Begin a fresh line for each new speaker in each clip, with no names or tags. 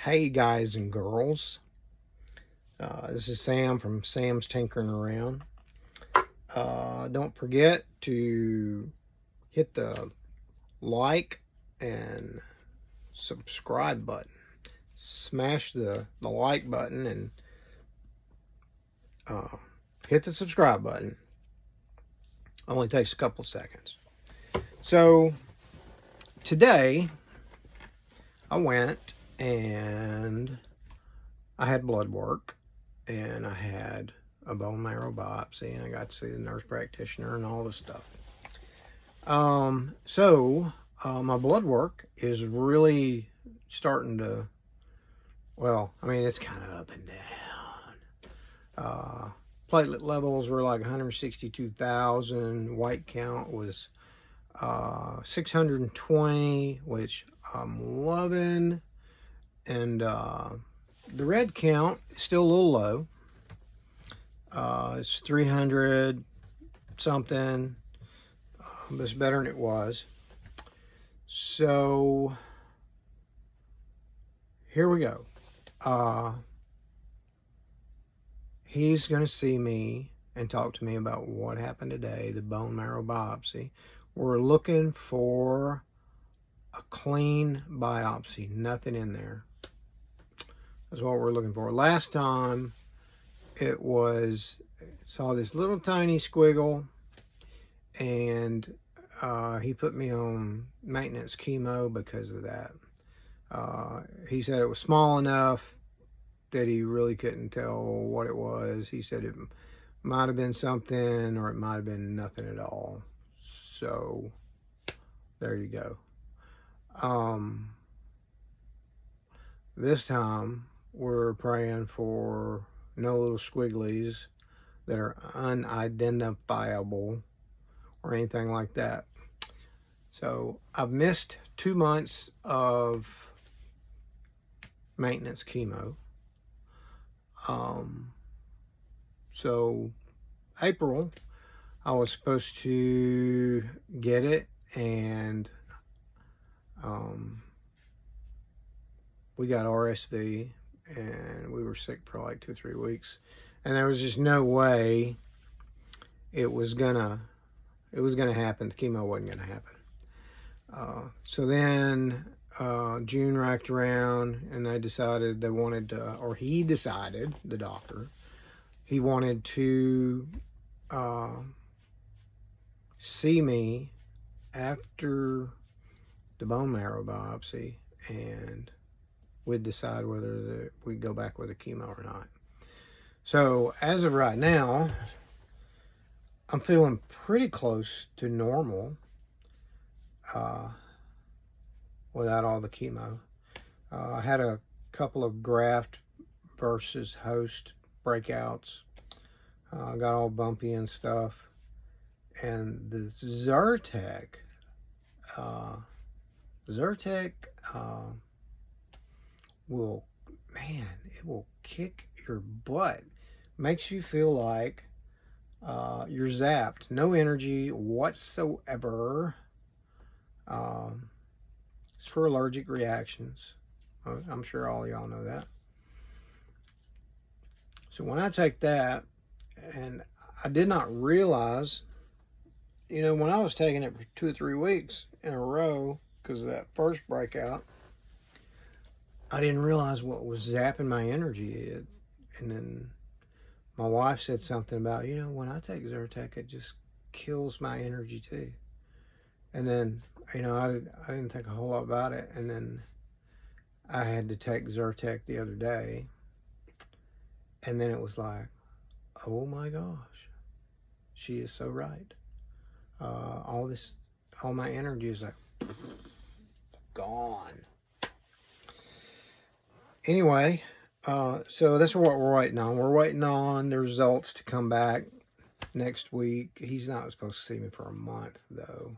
Hey guys and girls, this is Sam from Sam's Tinkering Around. Don't forget to hit the like and subscribe button. Smash the like button and hit the subscribe button. Only takes a couple of seconds. So today I went and I had blood work and I had a bone marrow biopsy and I got to see the nurse practitioner and all this stuff. My blood work is really starting to, well, I mean, it's kind of up and down. Platelet levels were like 162,000. White count was 620, which I'm loving. And the red count is still a little low. It's 300 something. But it's better than it was. So here we go. He's going to see me and talk to me about what happened today, the bone marrow biopsy. We're looking for a clean biopsy, nothing in there. That's what we're looking for. Last time it was, saw this little tiny squiggle, and he put me on maintenance chemo because of that. He said it was small enough that he really couldn't tell what it was. He said it might have been something or it might have been nothing at all. So there you go. This time we're praying for no little squigglies that are unidentifiable or anything like that. So I've missed 2 months of maintenance chemo. So April, I was supposed to get it, and we got RSV, and we were sick for like 2 or 3 weeks, and there was just no way it was gonna happen. The chemo wasn't gonna happen. So then June racked around, and they decided they wanted to, or he decided, the doctor, he wanted to see me after the bone marrow biopsy, and we'd decide whether we'd go back with the chemo or not. So as of right now, I'm feeling pretty close to normal without all the chemo. I had a couple of graft versus host breakouts. Got all bumpy and stuff. And the Zyrtec will, man, it will kick your butt. Makes you feel like you're zapped. No energy whatsoever. It's for allergic reactions. I'm sure all y'all know that. So when I take that, and I did not realize, when I was taking it for 2 or 3 weeks in a row because of that first breakout, I didn't realize what was zapping my energy. And then my wife said something about, when I take Zyrtec, it just kills my energy too. And then, I didn't think a whole lot about it. And then I had to take Zyrtec the other day. And then it was like, oh my gosh, she is so right. All my energy is like gone. Anyway, so that's what we're waiting on. We're waiting on the results to come back next week. He's not supposed to see me for a month, though.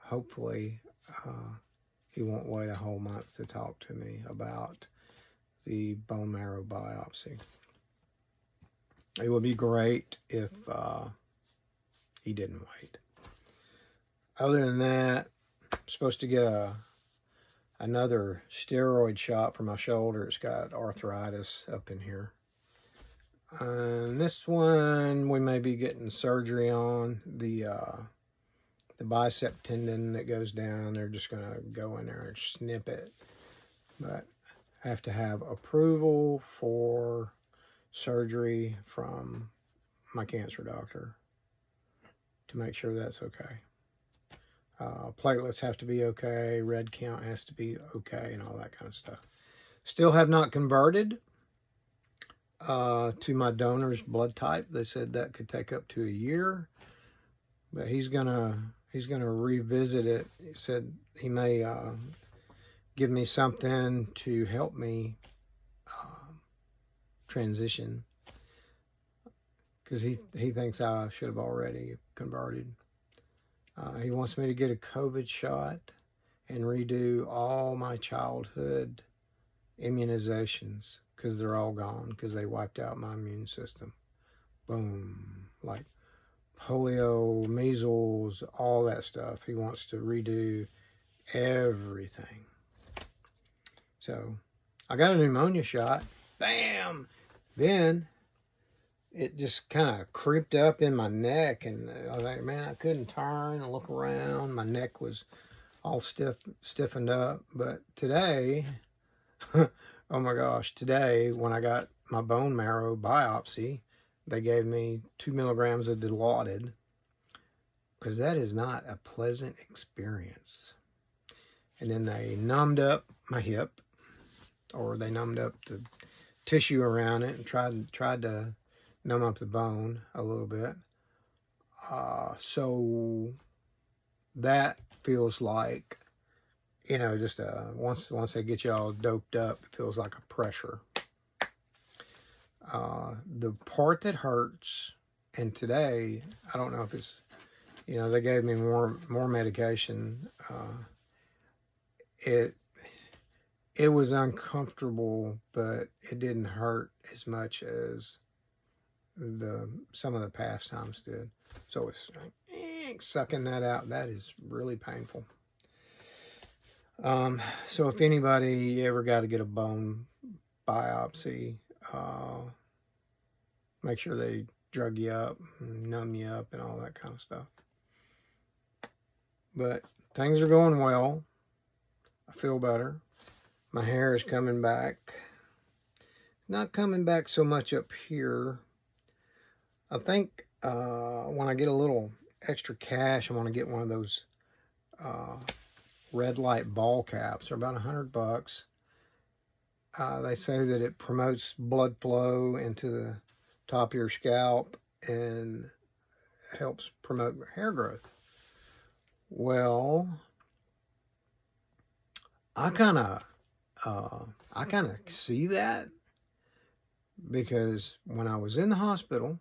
Hopefully, he won't wait a whole month to talk to me about the bone marrow biopsy. It would be great if he didn't wait. Other than that, I'm supposed to get a another steroid shot for my shoulder. It's got arthritis up in here. And this one we may be getting surgery on. The bicep tendon that goes down, they're just going to go in there and snip it. But I have to have approval for surgery from my cancer doctor to make sure that's okay. Platelets have to be okay, red count has to be okay, and all that kind of stuff. Still have not converted to my donor's blood type. They said that could take up to a year, but he's gonna revisit it. He said he may give me something to help me transition, because he thinks I should have already converted. He wants me to get a COVID shot and redo all my childhood immunizations, because they're all gone, because they wiped out my immune system. Boom. Like polio, measles, all that stuff. He wants to redo everything. So I got a pneumonia shot. Bam! Then it just kind of creeped up in my neck, and I was like, man, I couldn't turn and look around. My neck was all stiffened up. But today, oh my gosh, today when I got my bone marrow biopsy, they gave me 2 milligrams of Dilaudid, because that is not a pleasant experience. And then they numbed up my hip, or they numbed up the tissue around it and tried to numb up the bone a little bit. So that feels like, you know, just once they get you all doped up, it feels like a pressure. The part that hurts, and today, I don't know if it's, you know, they gave me more medication. It was uncomfortable, but it didn't hurt as much as some of the past times did. So it's like, sucking that out. That is really painful. So if anybody ever got to get a bone biopsy, make sure they drug you up, numb you up, and all that kind of stuff. But things are going well. I feel better. My hair is coming back. Not coming back so much up here. I think when I get a little extra cash, I want to get one of those red light ball caps. They're about $100. They say that it promotes blood flow into the top of your scalp and helps promote hair growth. Well, I kind of see that, because when I was in the hospital,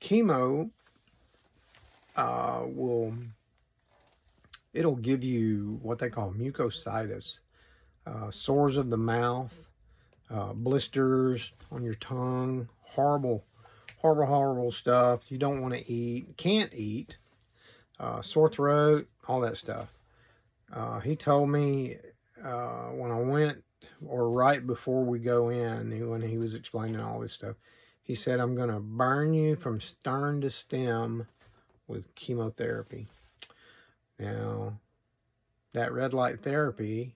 chemo it'll give you what they call mucositis, sores of the mouth, blisters on your tongue, horrible stuff. You don't want to eat, can't eat, sore throat, all that stuff. He told me when I went, or right before we go in, when he was explaining all this stuff, he said, I'm going to burn you from stern to stem with chemotherapy. Now, that red light therapy,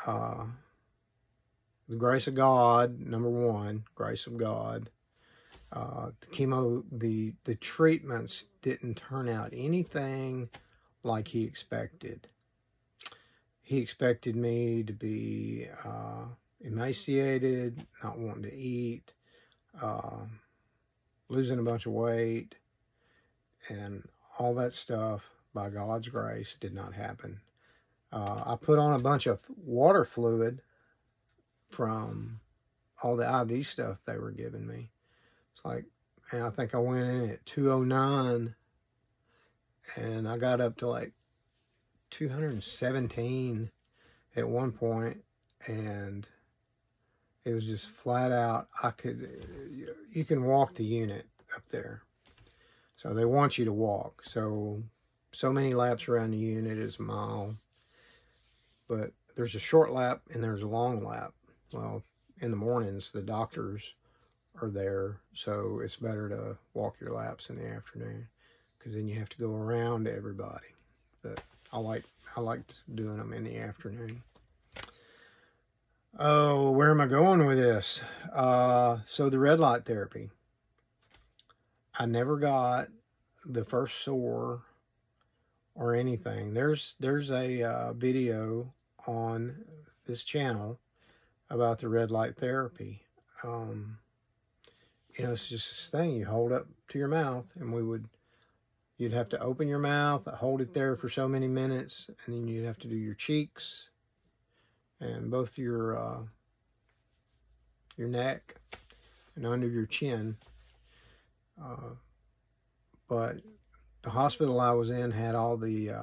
the grace of God, number one, grace of God. The chemo, the treatments didn't turn out anything like he expected. He expected me to be emaciated, not wanting to eat, losing a bunch of weight, and all that stuff, by God's grace, did not happen. I put on a bunch of water fluid from all the IV stuff they were giving me. It's like, and I think I went in at 209, and I got up to like 217 at one point, and it was just flat out. You can walk the unit up there. So they want you to walk. So many laps around the unit is a mile. but there's a short lap and there's a long lap. Well, in the mornings, the doctors are there, so it's better to walk your laps in the afternoon, because then you have to go around everybody. But I liked doing them in the afternoon. Oh, where am I going with this? So the red light therapy. I never got the first sore or anything. There's a video on this channel about the red light therapy. It's just this thing you hold up to your mouth, and you'd have to open your mouth, hold it there for so many minutes, and then you'd have to do your cheeks and both your neck and under your chin. But the hospital I was in had all the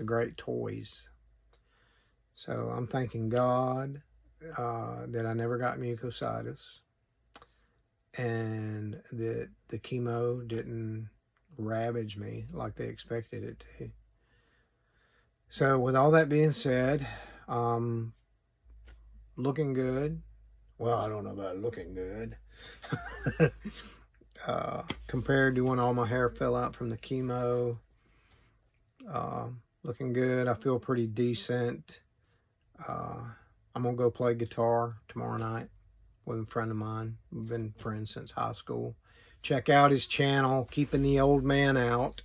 great toys. So I'm thanking God that I never got mucositis, and that the chemo didn't ravage me like they expected it to. So with all that being said, looking good. Well, I don't know about looking good. Compared to when all my hair fell out from the chemo, looking good. I feel pretty decent. I'm gonna go play guitar tomorrow night with a friend of mine. We've been friends since high school. Check out his channel, Keeping the Old Man Out.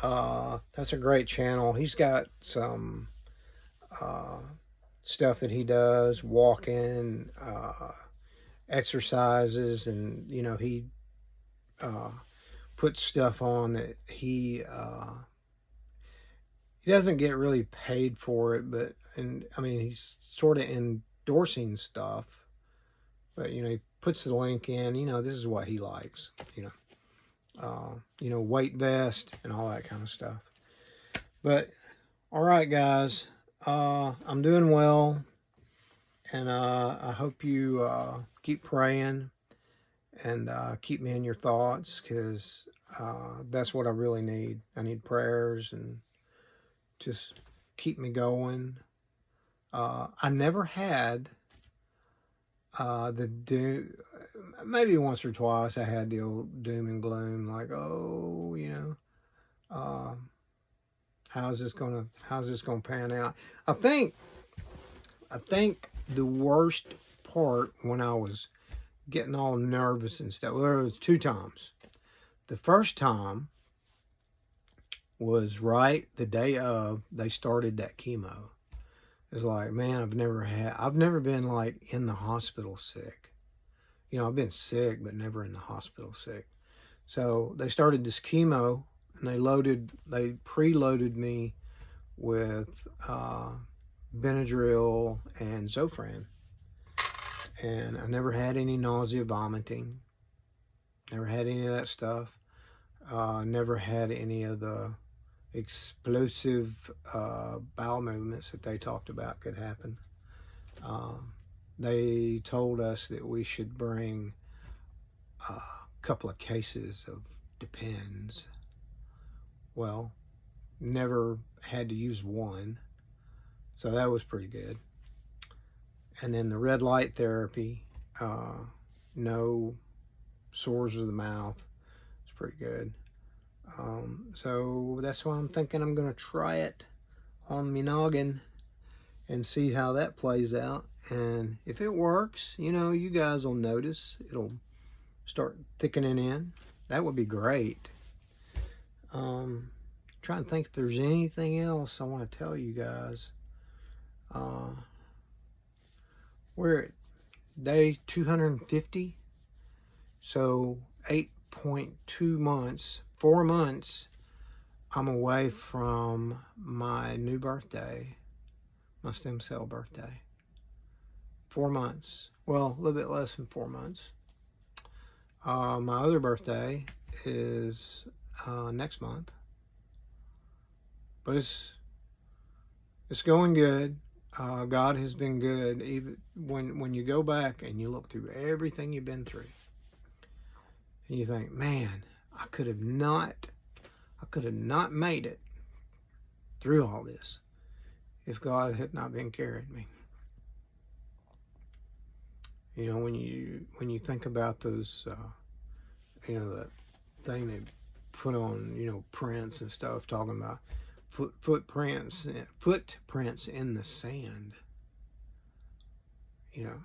That's a great channel. He's got some stuff that he does, walking, exercises, and he puts stuff on that he doesn't get really paid for it, but he's sort of endorsing stuff, but he puts the link in. This is what he likes. Weight vest and all that kind of stuff. But all right, guys, I'm doing well, and I hope you keep praying and keep me in your thoughts, because that's what I really need. I need prayers, and just keep me going. I never had the doom. Maybe once or twice I had the old doom and gloom, like, oh, how's this gonna pan out? I think the worst part, when I was getting all nervous and stuff, well, it was 2 times. The first time was right the day of they started that chemo. It's like, man, I've never been like in the hospital sick. I've been sick, but never in the hospital sick. So they started this chemo, and they preloaded me with Benadryl and Zofran. And I never had any nausea, vomiting. Never had any of that stuff. Never had any of the explosive bowel movements that they talked about could happen. They told us that we should bring a couple of cases of Depends. Well, never had to use one, so that was pretty good. And then the red light therapy, no sores of the mouth. It's pretty good. So that's why I'm thinking I'm going to try it on me noggin and see how that plays out. And if it works, you guys will notice. It'll start thickening in. That would be great. Trying to think if there's anything else I want to tell you guys. We're at day 250. So 8.2 months, 4 months, I'm away from my new birthday, my stem cell birthday. 4 months. Well, a little bit less than 4 months. My other birthday is next month. But it's going good. God has been good. Even when you go back and you look through everything you've been through, and you think, man, I could have not made it through all this if God had not been carrying me. You know, when you think about those, you know, that thing they put on, you know, prints and stuff, talking about footprints in the sand. You know.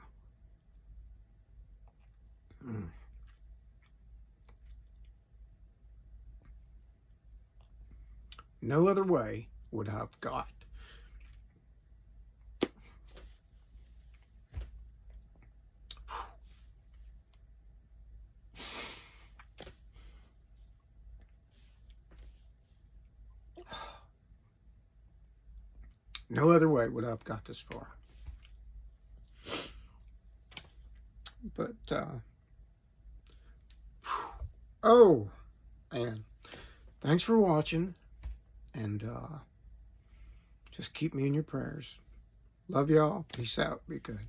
No other way would I have got. No other way would I have got this far. But, oh, and thanks for watching, and just keep me in your prayers. Love y'all. Peace out. Be good.